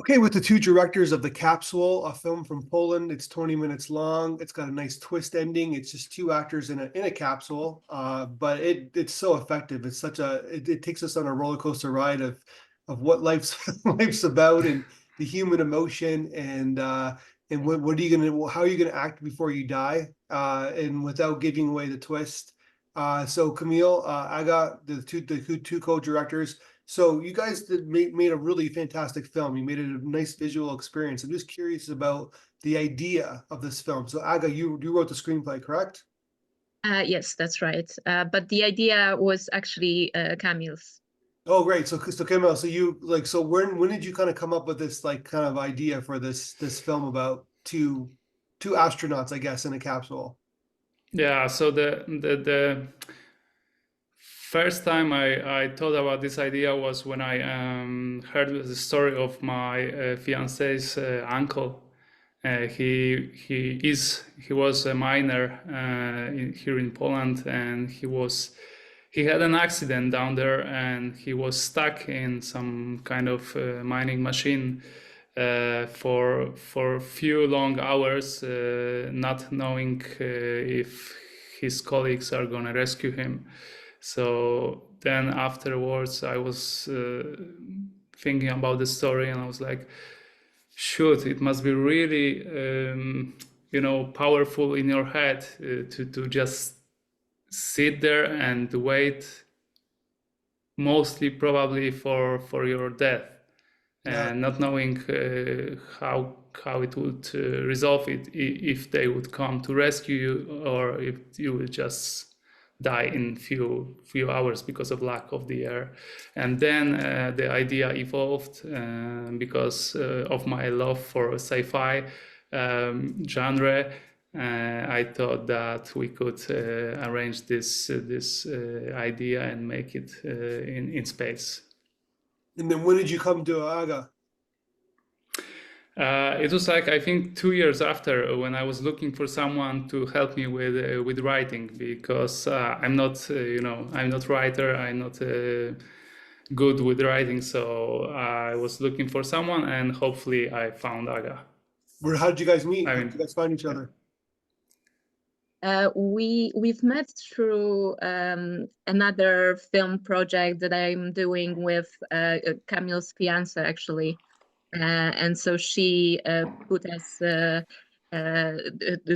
Okay, with the two directors of The Capsule, a film from Poland. It's 20 minutes long. It's got a nice twist ending. It's just two actors in a capsule, but it's so effective. It's such a it takes us on a roller coaster ride of what life's life's about and the human emotion and what are you gonna how are you gonna act before you die and without giving away the twist. So Camille, I got the two co-directors. So you guys made a really fantastic film. You made it a nice visual experience. I'm just curious about the idea of this film. So Aga, you wrote the screenplay, correct? Yes, that's right. But the idea was actually Kamil's. Oh, great. So Camille, so you so when did you kind of come up with this kind of idea for this film about two astronauts, I guess, in a capsule? Yeah, so the first time I thought about this idea was when I heard the story of my fiance's uncle. He was a miner here in Poland, and he had an accident down there, and he was stuck in some kind of mining machine for a few long hours, not knowing if his colleagues are gonna rescue him. So then afterwards, I was thinking about the story, and I was like, shoot, it must be really, powerful in your head to just sit there and wait, mostly probably for your death, and not knowing how it would resolve it, if they would come to rescue you or if you would just die in few hours because of lack of the air. And then the idea evolved because of my love for sci-fi genre. I thought that we could arrange this idea and make it in space. And then when did you come to Aga? It was I think 2 years after, when I was looking for someone to help me with writing, because I'm not I'm not writer, I'm not good with writing, so I was looking for someone, and hopefully I found Aga. How did you guys meet? How did you guys find each other? We've met through another film project that I'm doing with Kamil's fiance, actually. And so she put us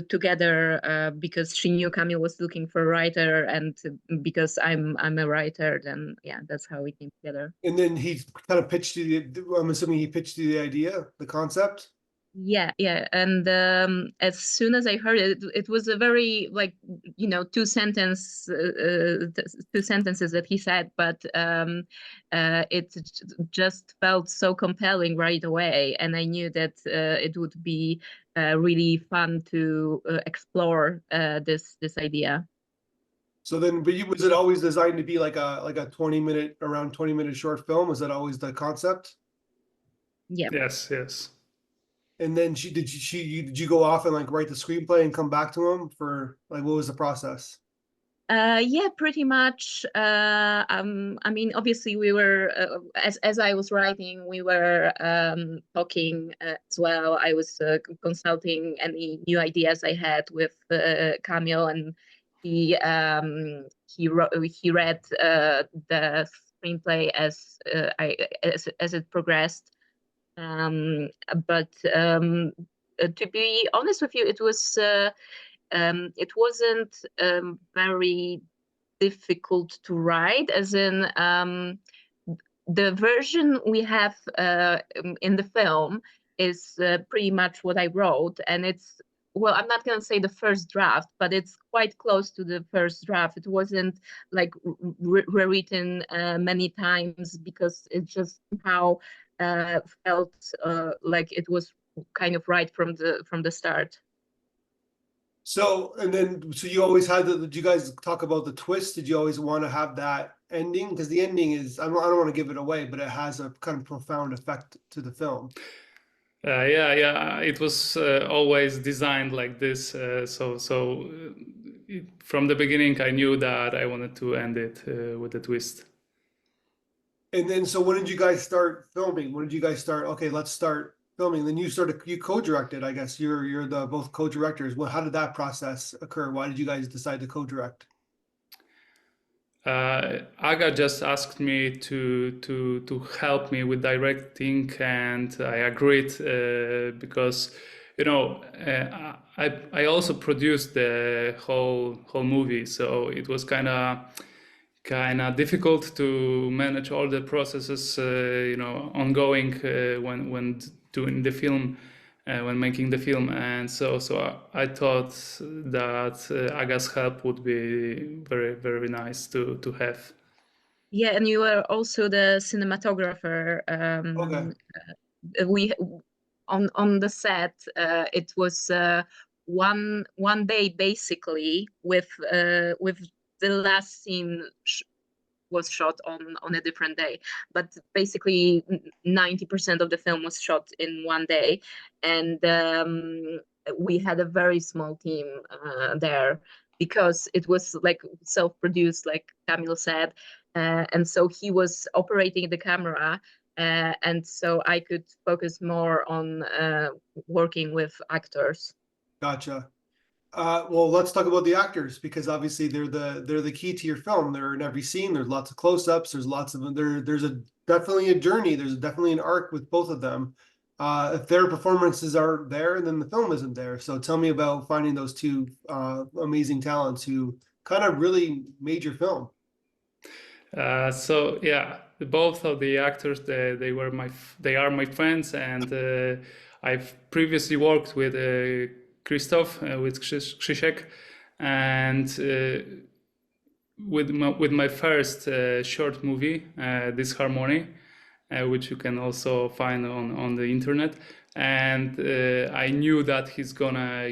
together because she knew Kamil was looking for a writer, and because I'm a writer, then yeah, that's how we came together. And then he kind of pitched you I'm assuming he pitched you the idea, the concept? Yeah. And as soon as I heard it, it was a very two sentences that he said, but it just felt so compelling right away, and I knew that it would be really fun to explore this idea. So then, but was it always designed to be like a around 20 minute short film? Was that always the concept? Yeah. Yes. And then did you go off and write the screenplay and come back to him for what was the process? Yeah, pretty much. I mean, obviously, we were as I was writing, we were talking as well. I was consulting any new ideas I had with Kamil, and he read the screenplay as it progressed. But to be honest with you, it wasn't very difficult to write, as in the version we have in the film is pretty much what I wrote, and it's, well, I'm not going to say the first draft, but it's quite close to the first draft. It wasn't rewritten many times, because it just somehow felt like it was kind of right from the start. So, and then, so you always had did you guys talk about the twist? Did you always want to have that ending? Because the ending is, I don't want to give it away, but it has a kind of profound effect to the film. Yeah. It was always designed like this. From the beginning, I knew that I wanted to end it with a twist. And then, so when did you guys start filming? When did you guys start? Okay, let's start filming. Then you co-directed, I guess. You're the both co-directors. Well, how did that process occur? Why did you guys decide to co-direct? Aga just asked me to help me with directing, and I agreed because I also produced the whole movie, so it was kind of difficult to manage all the processes ongoing when doing the film. When making the film, and so I thought that Aga's help would be very, very nice to have. Yeah, and you were also the cinematographer. Okay. We on the set, it was one day basically with the last scene was shot on a different day, but basically 90% of the film was shot in one day, and we had a very small team there because it was like self-produced, like Kamil said, and so he was operating the camera, and so I could focus more on working with actors. Gotcha. Well, let's talk about the actors, because obviously they're the key to your film. They're in every scene. There's lots of close-ups. There's lots of there's definitely a journey. There's definitely an arc with both of them. If their performances aren't there, then the film isn't there. So tell me about finding those two amazing talents who kind of really made your film. So yeah, both of the actors they are my friends, and I've previously worked with Christoph with Krzysiek, and with my first short movie, This Harmony, which you can also find on the internet, and I knew that he's gonna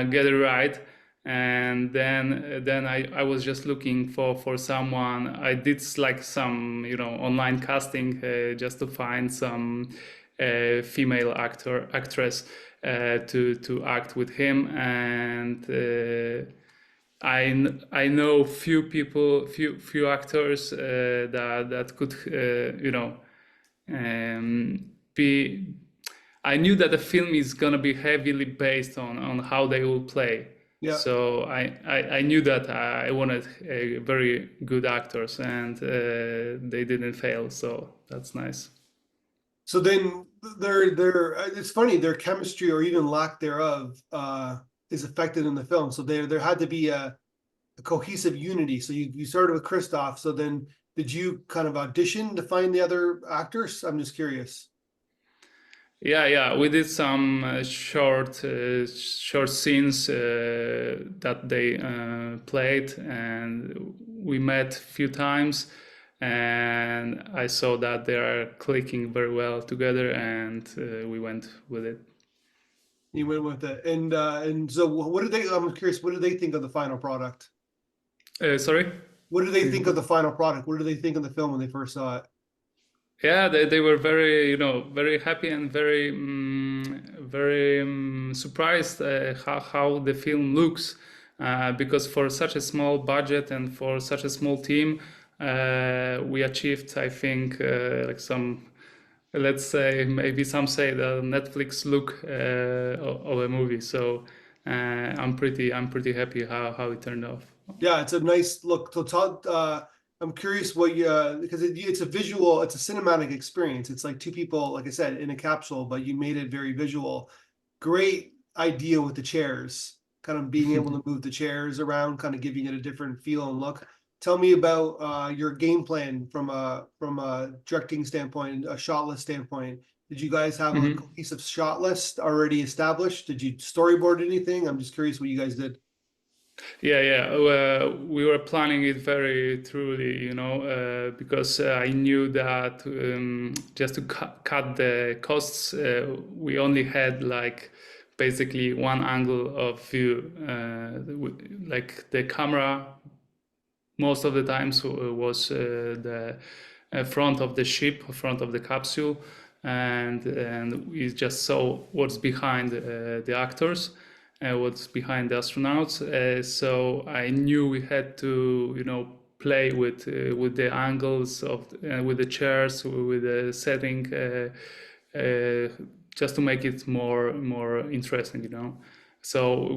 get it right. And then I was just looking for someone. I did like some online casting just to find some female actress to act with him, and I know few actors that could be. I knew that the film is gonna be heavily based on how they will play. Yeah. So I knew that I wanted very good actors, and they didn't fail. So that's nice. So then it's funny, their chemistry or even lack thereof is affected in the film. So there had to be a cohesive unity. So you started with Christoph. So then did you kind of audition to find the other actors? I'm just curious. Yeah, we did some short scenes that they played, and we met a few times, and I saw that they are clicking very well together, and we went with it. You went with it, and so what did they? I'm curious. What did they think of the final product? Sorry? What did they think of the final product? What did they think of the film when they first saw it? Yeah, they were very very happy and very surprised how the film looks, because for such a small budget and for such a small team, we achieved, I think, like some, let's say, maybe some say the Netflix look of a movie. So I'm pretty happy how it turned out. Yeah, it's a nice look. So Todd, I'm curious what you because it's a visual, it's a cinematic experience. It's like two people, like I said, in a capsule, but you made it very visual. Great idea with the chairs, kind of being able to move the chairs around, kind of giving it a different feel and look. Tell me about your game plan from a directing standpoint, a shot list standpoint. Did you guys have a cohesive shot list already established? Did you storyboard anything? I'm just curious what you guys did. Yeah. We were planning it very truly, because I knew that just to cut the costs, we only had like basically one angle of view. Like the camera, most of the times was the front of the ship, front of the capsule, and we just saw what's behind the actors. What's behind the astronauts. So I knew we had to, play with the angles of with the chairs, with the setting, just to make it more interesting, you know. So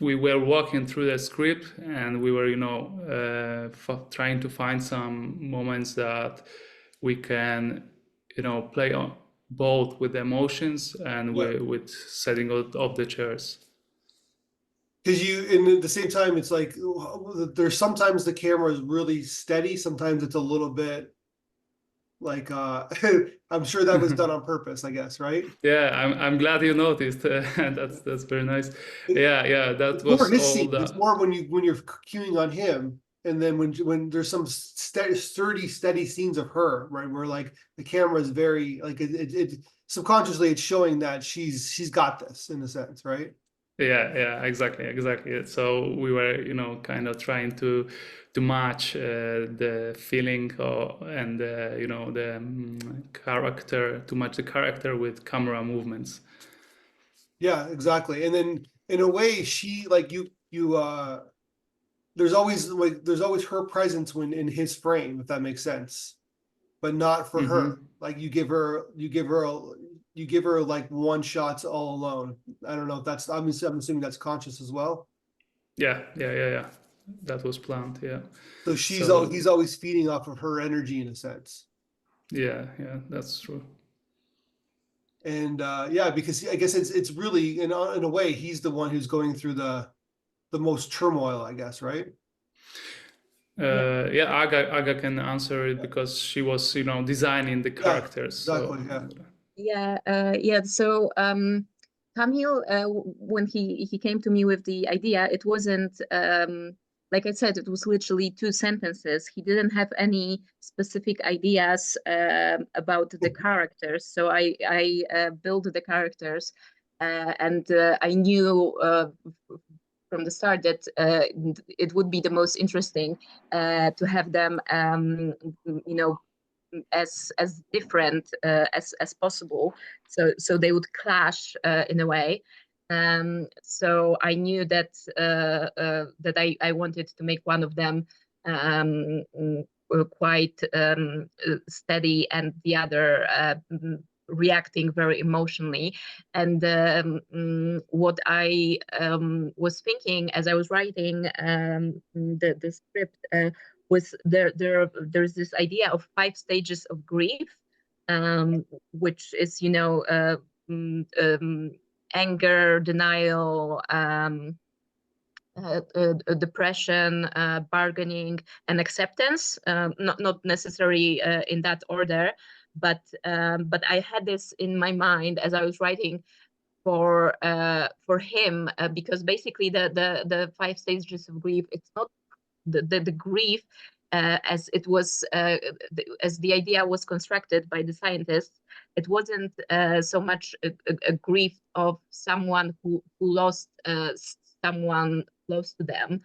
we were walking through the script, and we were, you know, trying to find some moments that we can, you know, play on both with emotions and with setting of the chairs. Because and at the same time, it's like there's sometimes the camera is really steady, sometimes it's a little bit like I'm sure that was done on purpose, I guess, right? Yeah, I'm glad you noticed. That's very nice. Yeah, that It's more was his all scene. It's more when you're cueing on him, and then when there's some steady scenes of her, right, where like the camera is very like it subconsciously it's showing that she's got this in a sense, right? Yeah, exactly. So we were, you know, kind of trying to match the feeling and you know, the character, to match the character with camera movements. Yeah, exactly. And then in a way, she like you there's always her presence when in his frame, if that makes sense, but not for her. Like you give her like one shots all alone. I don't know if that's I'm assuming that's conscious as well. Yeah. That was planned. Yeah. So he's always feeding off of her energy in a sense. Yeah, that's true. And yeah, because I guess it's really in a way he's the one who's going through the most turmoil, I guess, right? Yeah, Aga can answer it because she was, you know, designing the characters. Exactly. So Kamil, when he came to me with the idea, it wasn't like I said, it was literally 2 sentences. He didn't have any specific ideas about the characters, so I built the characters, and I knew from the start that it would be the most interesting to have them, you know, as different as possible, so they would clash in a way. So I knew that that I wanted to make one of them quite steady, and the other reacting very emotionally. And what I was thinking as I was writing the script was there's this idea of 5 stages of grief, which is, you know, anger, denial, depression, bargaining, and acceptance. Not necessarily in that order, but I had this in my mind as I was writing for him, because basically the 5 stages of grief, it's not the grief as it was as the idea was constructed by the scientists. It wasn't so much a grief of someone who lost someone close to them,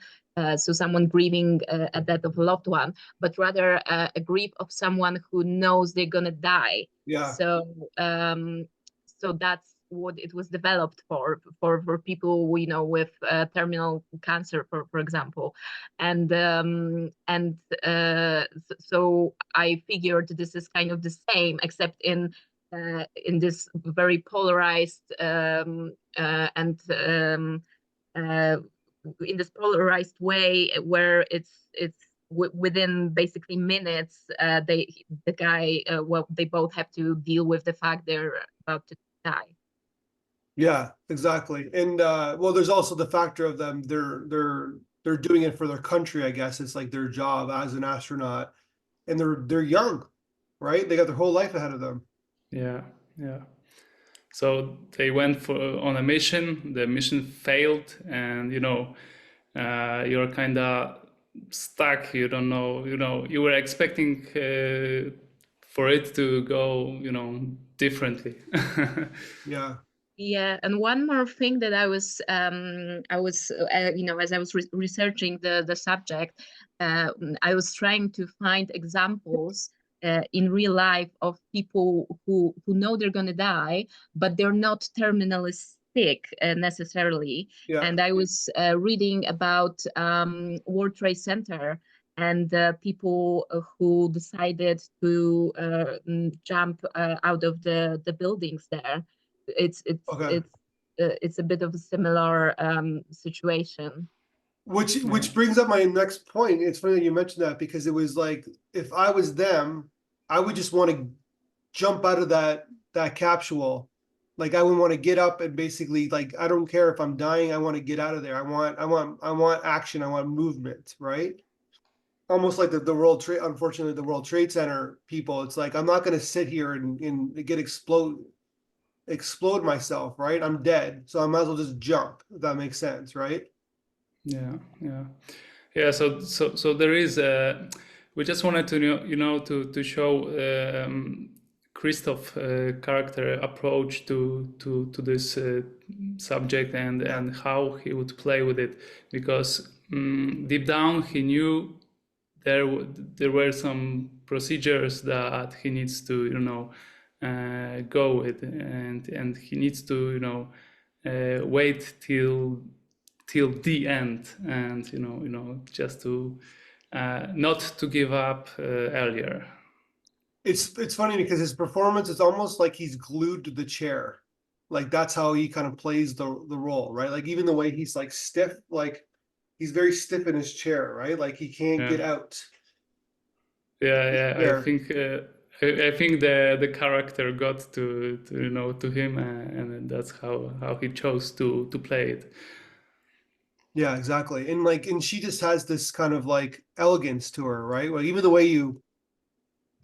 so someone grieving a death of a loved one, but rather a grief of someone who knows they're gonna die. Yeah. So that's what it was developed for people, you know, with terminal cancer, for example. And so I figured this is kind of the same, except in this very polarized and in this polarized way, where it's within basically minutes, they both have to deal with the fact they're about to die. Yeah, exactly. And well, there's also the factor of them, they're doing it for their country, I guess. It's like their job as an astronaut, and they're young, right? They got their whole life ahead of them. Yeah. So they went on a mission. The mission failed, and you know, you're kind of stuck. You don't know. You know, you were expecting for it to go, you know, differently. Yeah, and one more thing that I was you know, as I was researching the subject, I was trying to find examples in real life of people who know they're gonna die, but they're not terminally sick necessarily. And I was reading about World Trade Center, and people who decided to jump out of the buildings there. Okay. It's a bit of a similar situation. Which brings up my next point. It's funny that you mentioned that, because it was like, if I was them, I would just want to jump out of that capsule. Like, I would want to get up and basically, like, I don't care if I'm dying, I want to get out of there. I want action, I want movement, right? Almost like the World Trade, unfortunately, the World Trade Center people. It's like, I'm not going to sit here and get explode myself, right? I'm dead, so I might as well just jump, if that makes sense, right? Yeah. So there is we just wanted to to show Christoph character approach to this subject, and how he would play with it, because deep down he knew there were some procedures that he needs to go with, and he needs to wait till the end, and just to not to give up earlier. It's funny because his performance is almost like he's glued to the chair. Like, that's how he kind of plays the role, right? Like, even the way he's like stiff, like he's very stiff in his chair, right? Like, he can't get out. Yeah. There. I think the character got to him, and that's how he chose to play it. Yeah, exactly. And she just has this kind of like elegance to her, right? Like, even the way you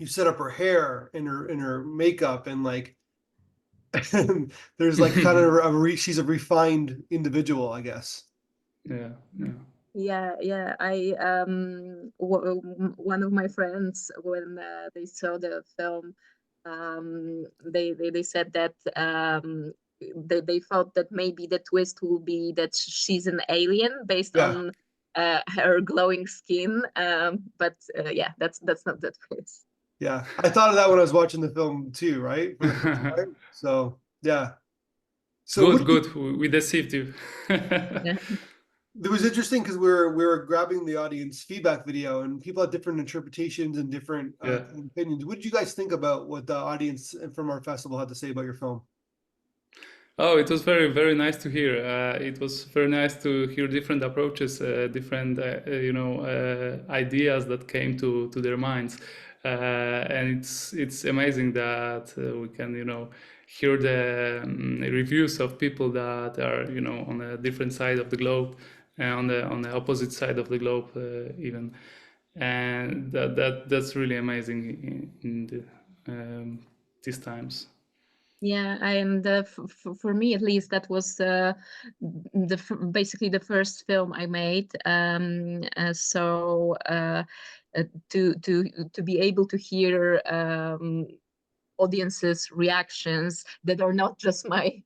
set up her hair and her makeup, and like there's like kind of she's a refined individual, I guess. Yeah. I one of my friends, when they saw the film, they said that they thought that maybe the twist will be that she's an alien based on her glowing skin, but yeah, that's not the twist. Yeah, I thought of that when I was watching the film too, right? For the first time. So yeah. So good. We deceived you. Yeah. It was interesting because we were grabbing the audience feedback video, and people had different interpretations and different opinions. What did you guys think about what the audience from our festival had to say about your film? Oh, it was very, very nice to hear. It was very nice to hear different approaches, different ideas that came to their minds, and it's amazing that we can hear the reviews of people that are on a different side of the globe, on the opposite side of the globe even, and that's really amazing in these times. Yeah, and for me at least, that was basically the first film I made. So to be able to hear audiences' reactions that are not just my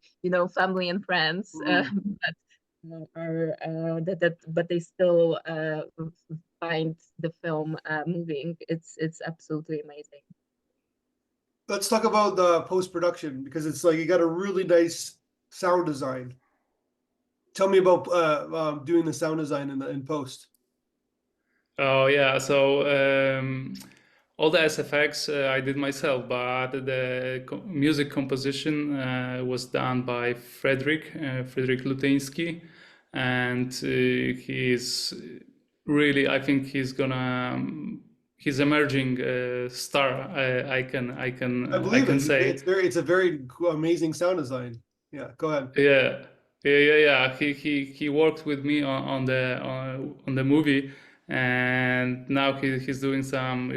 family and friends, but they still find the film moving. It's absolutely amazing. Let's talk about the post-production, because it's like you got a really nice sound design. Tell me about doing the sound design in post. Oh yeah, so all the SFX I did myself, but the music composition was done by Frederick Lutinsky, and he's really, I think he's emerging star. I can say it's a very amazing sound design. Yeah, go ahead. Yeah. He worked with me on the movie, and now he's doing some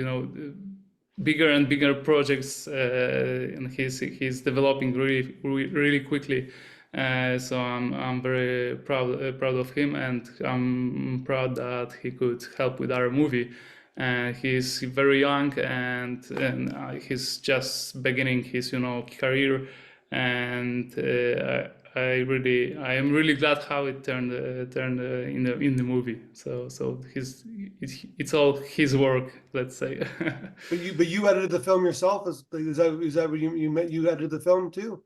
bigger and bigger projects, and he's developing really quickly. So I'm very proud of him, and I'm proud that he could help with our movie. He's very young, and he's just beginning his career, and I am really glad how it turned in the movie. So it's all his work, let's say. But you edited the film yourself? Is that what you edited the film too?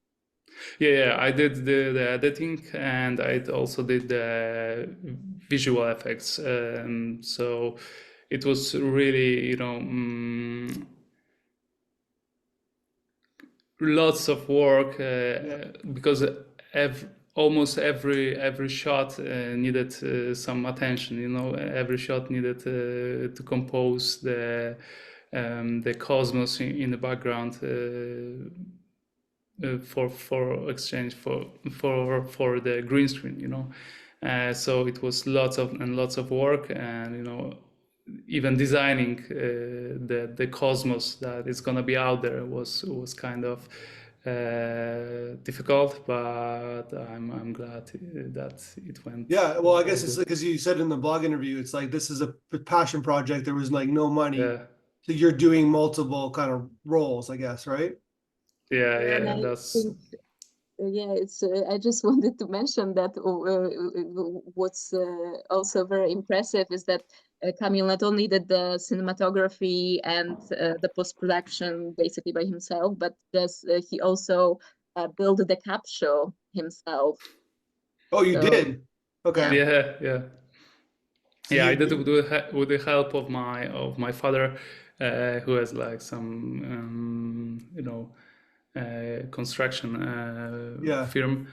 Yeah, I did the editing, and I also did the visual effects. So it was really, you know, lots of work because almost every shot needed some attention. You know, every shot needed to compose the cosmos in the background for exchange for the green screen. You know, so it was lots of work, and you know, even designing the cosmos that is gonna be out there was kind of difficult, but I'm glad that it went. Yeah, well, I guess it's because you said in the blog interview, it's like this is a passion project. There was like no money, so you're doing multiple kind of roles, I guess, right? Yeah, that's. Yeah, it's. I just wanted to mention that what's also very impressive is that Kamil not only did the cinematography and the post-production basically by himself, but he also built the capsule himself. Oh, you did? Okay. Yeah. So I did with the help of my father, who has like some you know, construction firm,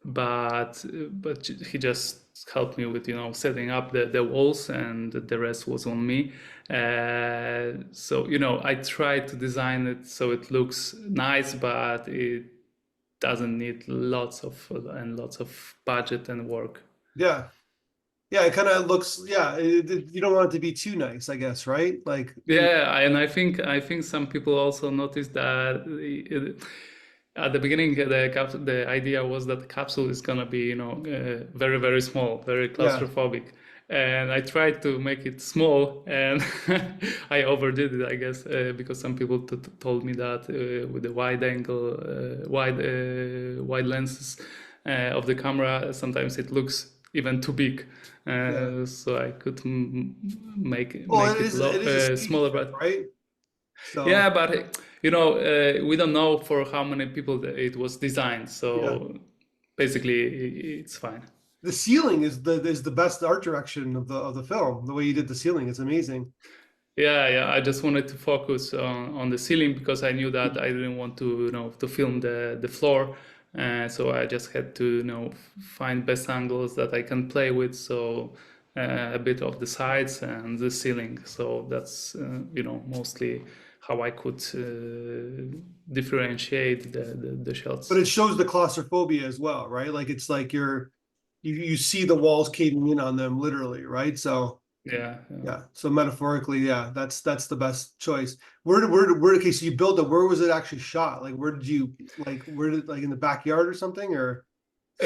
but he just helped me with, you know, setting up the walls, and the rest was on me. So, you know, I tried to design it so it looks nice, but it doesn't need lots of budget and work. Yeah, it kind of looks, you don't want it to be too nice, I guess, right? Like, and I think some people also noticed that at the beginning the idea was that the capsule is gonna be, you know, very, very small, very claustrophobic, and I tried to make it small, and I overdid it, I guess, because some people told me that with the wide angle wide lenses of the camera, sometimes it looks even too big. So I could make it smaller, but right? So yeah, but you know, we don't know for how many people it was designed, so basically it's fine. The ceiling is the best art direction of the film. The way you did the ceiling, it's amazing. Yeah, I just wanted to focus on the ceiling because I knew that I didn't want to, you know, to film the floor. So I just had to, you know, find best angles that I can play with. So a bit of the sides and the ceiling. So that's, you know, mostly how I could differentiate the shots. But it shows the claustrophobia as well, right? Like it's like you see the walls caving in on them literally, right? So yeah. So metaphorically, that's the best choice. Okay, so you built it. Where was it actually shot? Like where did in the backyard or something, or?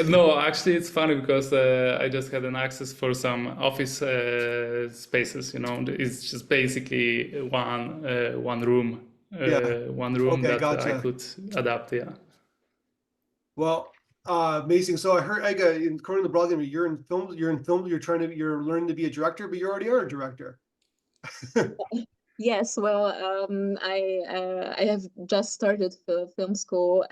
No, actually, it's funny because I just had an access for some office spaces. You know, it's just basically one room, that gotcha. I could adapt. Yeah. Well, amazing. So I heard, according to the blog, you're in film. You're learning to be a director, but you already are a director. Yes, well, I have just started film school,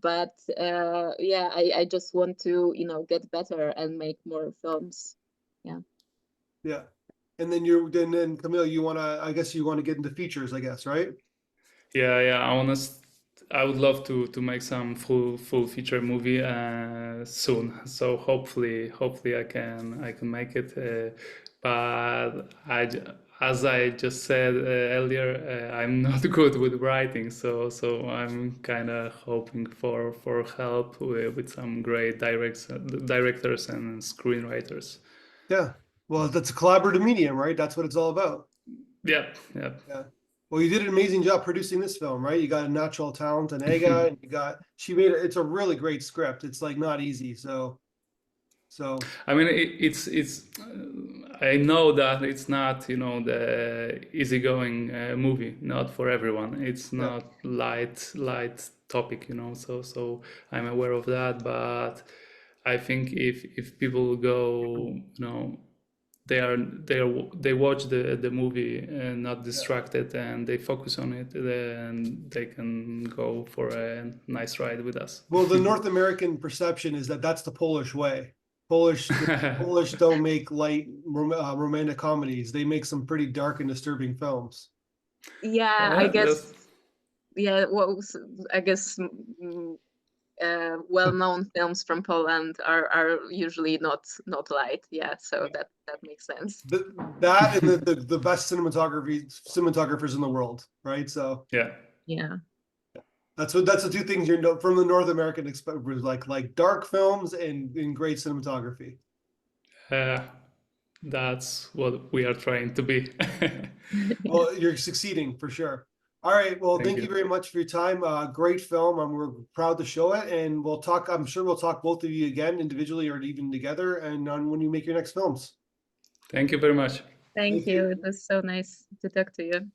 but I just want to, you know, get better and make more films. Yeah, and then then Camille, I guess you want to get into features, I guess, right? Yeah. I would love to make some full feature movie soon. So hopefully I can make it. But as I just said earlier, I'm not good with writing, so I'm kind of hoping for help with some great directors and screenwriters. Yeah, well, that's a collaborative medium, right? That's what it's all about. Yeah. Well, you did an amazing job producing this film, right? You got a natural talent in Aga, and she made it. It's a really great script. It's like not easy, so. I mean, it's I know that it's not, you know, the easygoing movie, not for everyone. It's not light topic, you know. So I'm aware of that, but I think if people go, you know, they watch the movie and not distracted, and they focus on it, then they can go for a nice ride with us. Well, the North American perception is that that's the Polish way. Polish don't make light romantic comedies. They make some pretty dark and disturbing films. Yeah, I Yeah, guess. Yeah, well, I guess well-known films from Poland are usually not light. Yeah, so that makes sense. That and the best cinematographers in the world, right? So yeah. Yeah. that's the two things you know from the North American like dark films and great cinematography. That's what we are trying to be. Well, you're succeeding for sure. All right. Well, thank you very much for your time. Great film. We're proud to show it, and we'll talk. I'm sure we'll talk both of you again individually or even together, and on when you make your next films. Thank you very much. Thank you. It was so nice to talk to you.